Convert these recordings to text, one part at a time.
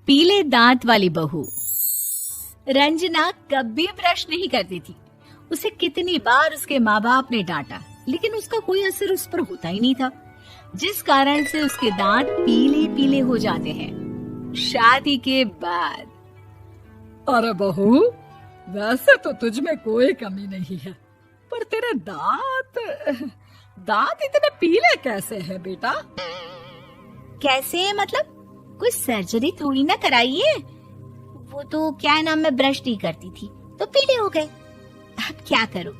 पीले दांत वाली बहू। रंजना कभी ब्रश नहीं करती थी। उसे कितनी बार उसके माँ बाप ने डांटा, लेकिन उसका कोई असर उस पर होता ही नहीं था, जिस कारण से उसके दांत पीले पीले हो जाते हैं। शादी के बाद अरे बहू, वैसे तो तुझ में कोई कमी नहीं है, पर तेरे दांत इतने पीले कैसे हैं बेटा? कैसे मतलब? कोई सर्जरी थोड़ी ना कराई है। वो तो क्या नाम, मैं ब्रश नहीं करती थी तो पीले हो गए। अब क्या करूं?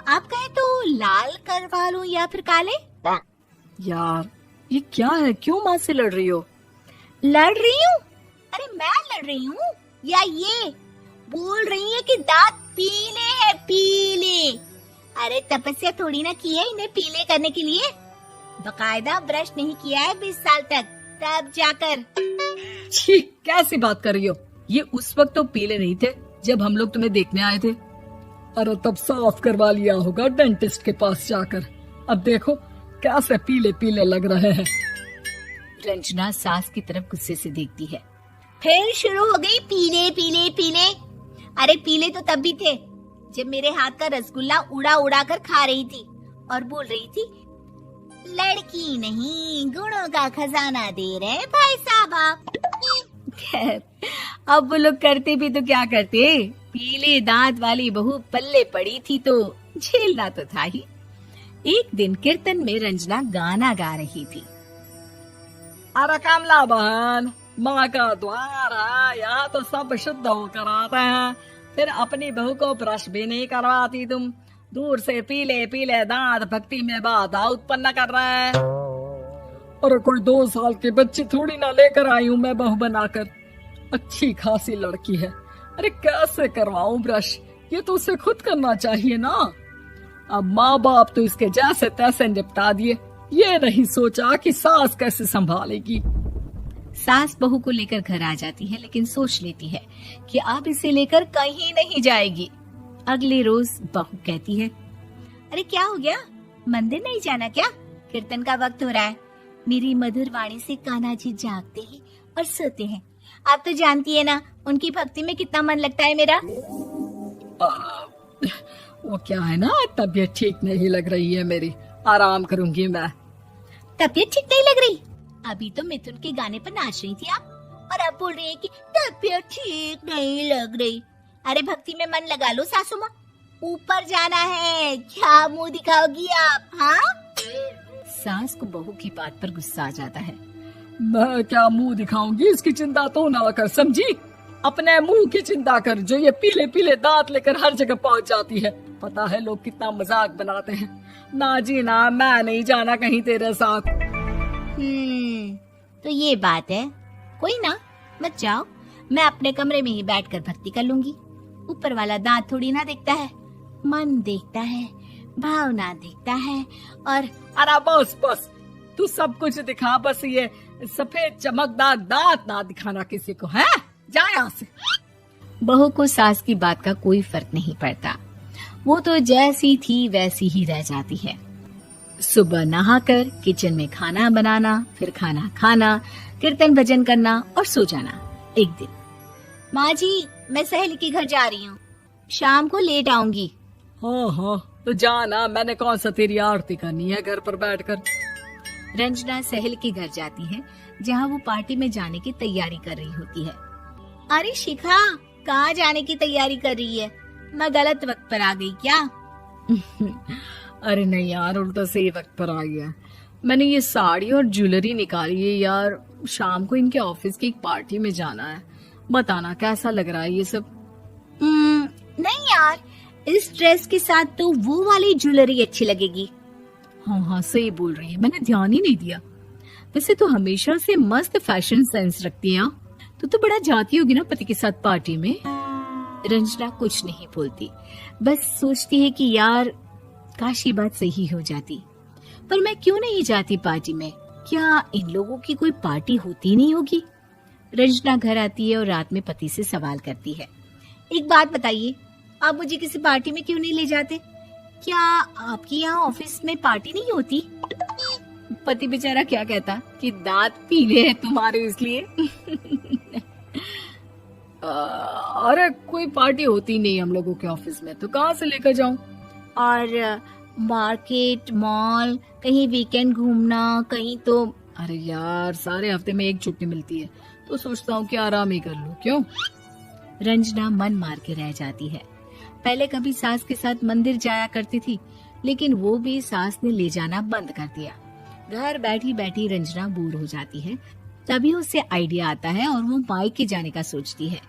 आप कहें तो लाल करवा लूं या फिर काले? यार ये क्या है, क्यों माँ से लड़ रही हो? लड़ रही हूँ? अरे मैं लड़ रही हूँ या ये बोल रही है कि दांत पीले हैं, पीले। अरे तपस्या थोड़ी ना की है इन्हें पीले करने के लिए। बकायदा ब्रश नहीं किया है 20 साल तक, तब जाकर। छी, कैसी बात कर रही हो? ये उस वक्त तो पीले नहीं थे जब हम लोग तुम्हें देखने आए थे। अरे तब साफ करवा लिया होगा डेंटिस्ट के पास जाकर। अब देखो कैसे पीले पीले लग रहे हैं। रंजना सास की तरफ गुस्से से देखती है। फिर शुरू हो गई पीले पीले पीले। अरे पीले तो तब भी थे जब मेरे हाथ का रसगुल्ला उड़ा उड़ा कर खा रही थी और बोल रही थी, लड़की नहीं गुणों का खजाना दे रहे भाई साहब आप। खैर, अब वो लोग करते भी तो क्या करते, पीले दांत वाली बहू पल्ले पड़ी थी तो झेलना तो था ही। एक दिन कीर्तन में रंजना गाना गा रही थी। अरे कमला बहन, माँ का द्वार है, यहाँ तो सब शुद्ध होकर आते हैं, फिर अपनी बहू को ब्रश भी नहीं करवाती तुम। दूर से पीले पीले दांत भक्ति में बाधा उत्पन्न कर रहे हैं। अरे कोई 2 साल की बच्ची थोड़ी ना लेकर आई हूँ मैं बहू बनाकर। अच्छी खासी लड़की है, अरे कैसे करवाऊं ब्रश? ये तो उसे खुद करना चाहिए ना। अब माँ बाप तो इसके जैसे तैसे निपटा दिए, ये नहीं सोचा कि सास कैसे संभालेगी। सास बहू को लेकर घर आ जाती है, लेकिन सोच लेती है कि अब इसे लेकर कहीं नहीं जाएगी। अगले रोज बहू कहती है, अरे क्या हो गया, मंदिर नहीं जाना क्या? कीर्तन का वक्त हो रहा है। मेरी मधुर वाणी से कान्हा जी जागते हैं और सोते हैं। आप तो जानती है ना उनकी भक्ति में कितना मन लगता है मेरा। वो क्या है ना, तबीयत ठीक नहीं लग रही है मेरी, आराम करूंगी मैं। तबीयत ठीक नहीं लग रही? अभी तो मिथुन के गाने पर नाच रही थी आप, और अब बोल रही है कि तबीयत ठीक नहीं लग रही। अरे भक्ति में मन लगा लो सासू माँ, ऊपर जाना है, क्या मुंह दिखाओगी आप? हाँ? सास को बहू की बात पर गुस्सा आ जाता है। मैं क्या मुंह दिखाऊंगी, इसकी चिंता तो ना कर, समझी? अपने मुंह की चिंता कर, जो ये पीले पीले दांत लेकर हर जगह पहुंच जाती है। पता है लोग कितना मजाक बनाते हैं। ना जी ना, मैं नहीं जाना कहीं तेरे साथ। तो ये बात है। कोई ना, मत जाओ, मैं अपने कमरे में ही बैठकर भक्ति कर लूंगी। ऊपर वाला दांत थोड़ी ना देखता है, मन देखता है, भावना देखता है। और अरे बस बस, तू सब कुछ दिखा, बस ये सफेद चमकदार दांत ना दिखाना किसी को, है? जा यहाँ से। बहू को सास की बात का कोई फर्क नहीं पड़ता, वो तो जैसी थी वैसी ही रह जाती है। सुबह नहाकर किचन में खाना बनाना, फिर खाना खाना, कीर्तन भजन करना और सो जाना। एक दिन, माँ जी मैं सहेली के घर जा रही हूँ, शाम को लेट आऊंगी। हाँ हाँ तो जाना, मैंने कौन सा तेरी आरती करनी है घर पर बैठकर। रंजना सहेली के घर जाती है, जहाँ वो पार्टी में जाने की तैयारी कर रही होती है। अरे शिखा, कहाँ जाने की तैयारी कर रही है? मैं गलत वक्त पर आ गई क्या? अरे नहीं यार, उल्टा सही वक्त पर आ गया। मैंने ये साड़ी और ज्वेलरी निकाली है यार, शाम को इनके ऑफिस की एक पार्टी में जाना है। बताना कैसा लग रहा है ये सब? नहीं यार, इस ड्रेस के साथ तो वो वाली ज्वेलरी अच्छी लगेगी। हाँ हाँ सही बोल रही है, मैंने ध्यान ही नहीं दिया। वैसे तो हमेशा से मस्त फैशन सेंस रखती है। तो बड़ा जाती होगी ना पति के साथ पार्टी में। रंजना कुछ नहीं बोलती, बस सोचती है कि यार काश ये बात सही हो जाती, पर मैं क्यों नहीं जाती पार्टी में? क्या इन लोगों की कोई पार्टी होती नहीं होगी? रंजना घर आती है और रात में पति से सवाल करती है, एक बात बताइए, आप मुझे किसी पार्टी में क्यों नहीं ले जाते? क्या आपकी यहाँ ऑफिस में पार्टी नहीं होती? पति बेचारा क्या कहता कि दांत पीले हैं तुम्हारे इसलिए। अरे कोई पार्टी होती नहीं हम लोगों के ऑफिस में, तो कहाँ से लेकर जाऊं? और मार्केट, मॉल, कहीं वीकेंड घूमना, कहीं तो। अरे यार सारे हफ्ते में एक छुट्टी मिलती है, तो सोचता हूँ कि आराम ही कर लूं। क्यों? रंजना मन मार के रह जाती है। पहले कभी सास के साथ मंदिर जाया करती थी, लेकिन वो भी सास ने ले जाना बंद कर दिया। घर बैठी बैठी रंजना बोर हो जाती है। तभी उसे आइडिया आता है और वो मायके जाने का सोचती है।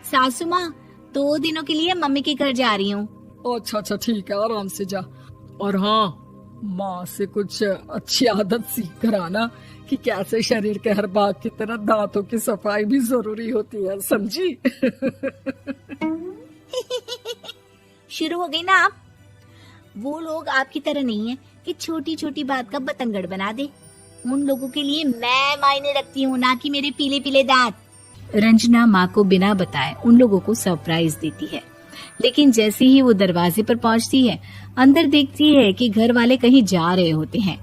सासू माँ, 2 दिनों के लिए मम्मी के घर जा रही हूँ। अच्छा ठीक है, आराम से जा। और हाँ, माँ से कुछ अच्छी आदत सीख कर आना कि कैसे शरीर के हर भाग की तरह दांतों की सफाई भी जरूरी होती है, समझी? शुरू हो गई ना आप। वो लोग आपकी तरह नहीं है कि छोटी छोटी बात का बतंगड़ बना दे। उन लोगों के लिए मैं मायने रखती हूँ, ना कि मेरे पीले पीले दांत। रंजना माँ को बिना बताए उन लोगों को सरप्राइज देती है, लेकिन जैसे ही वो दरवाजे पर पहुंचती है, अंदर देखती है कि घर वाले कहीं जा रहे होते हैं।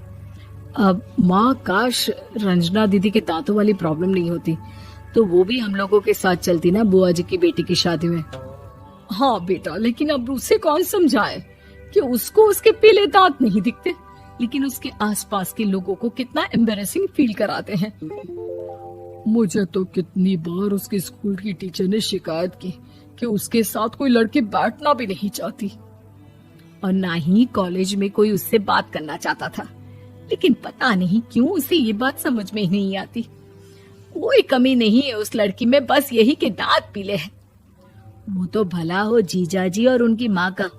अब माँ, काश रंजना दीदी के दांतों वाली प्रॉब्लम नहीं होती, तो वो भी हम लोगों के साथ चलती ना बुआ जी की बेटी की शादी में। हाँ बेटा, लेकिन अब उसे कौन समझाए कि उसको उसके पीले दांत नहीं दिखते, लेकिन उसके आसपास के लोगों को कितना एम्बैरेसिंग फील कराते हैं। मुझे तो कितनी बार उसके स्कूल की टीचर ने शिकायत की कि उसके साथ कोई लड़की बैठना भी नहीं चाहती, और ना ही कॉलेज में कोई उससे बात करना चाहता था। लेकिन पता नहीं क्यों उसे ये बात समझ में ही नहीं आती। कोई कमी नहीं है उस लड़की में, बस यही कि दांत पीले हैं। वो तो भला हो जीजा जी और उनकी माँ का,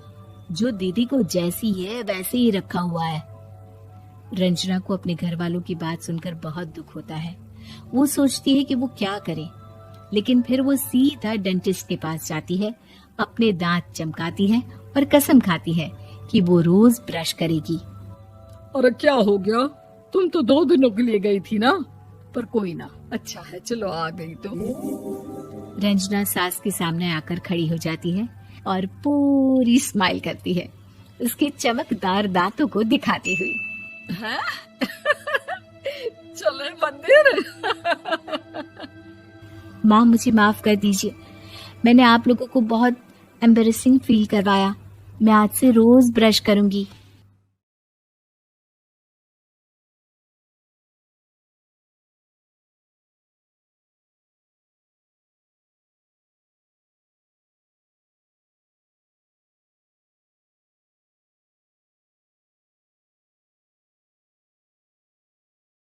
जो दीदी को जैसी है वैसे ही रखा हुआ है। रंजना को अपने घर वालों की बात सुनकर बहुत दुख होता है। वो सोचती है कि वो क्या करे, लेकिन फिर वो सीधा डेंटिस्ट के पास जाती है, अपने दांत चमकाती है और कसम खाती है कि वो रोज ब्रश करेगी। अरे क्या हो गया? तुम तो 2 दिनों के लिए गई थी ना, पर कोई ना, अच्छा है, चलो आ गई तो। रंजना सास के सामने आकर खड़ी हो जाती है और पूरी स्माइल करती है, उसके चमकदार दांतों को दिखाती हुई। हैं? चले मंदिर। माँ, मुझे माफ कर दीजिए, मैंने आप लोगों को बहुत एम्बैरेसिंग फील करवाया। मैं आज से रोज ब्रश करूंगी।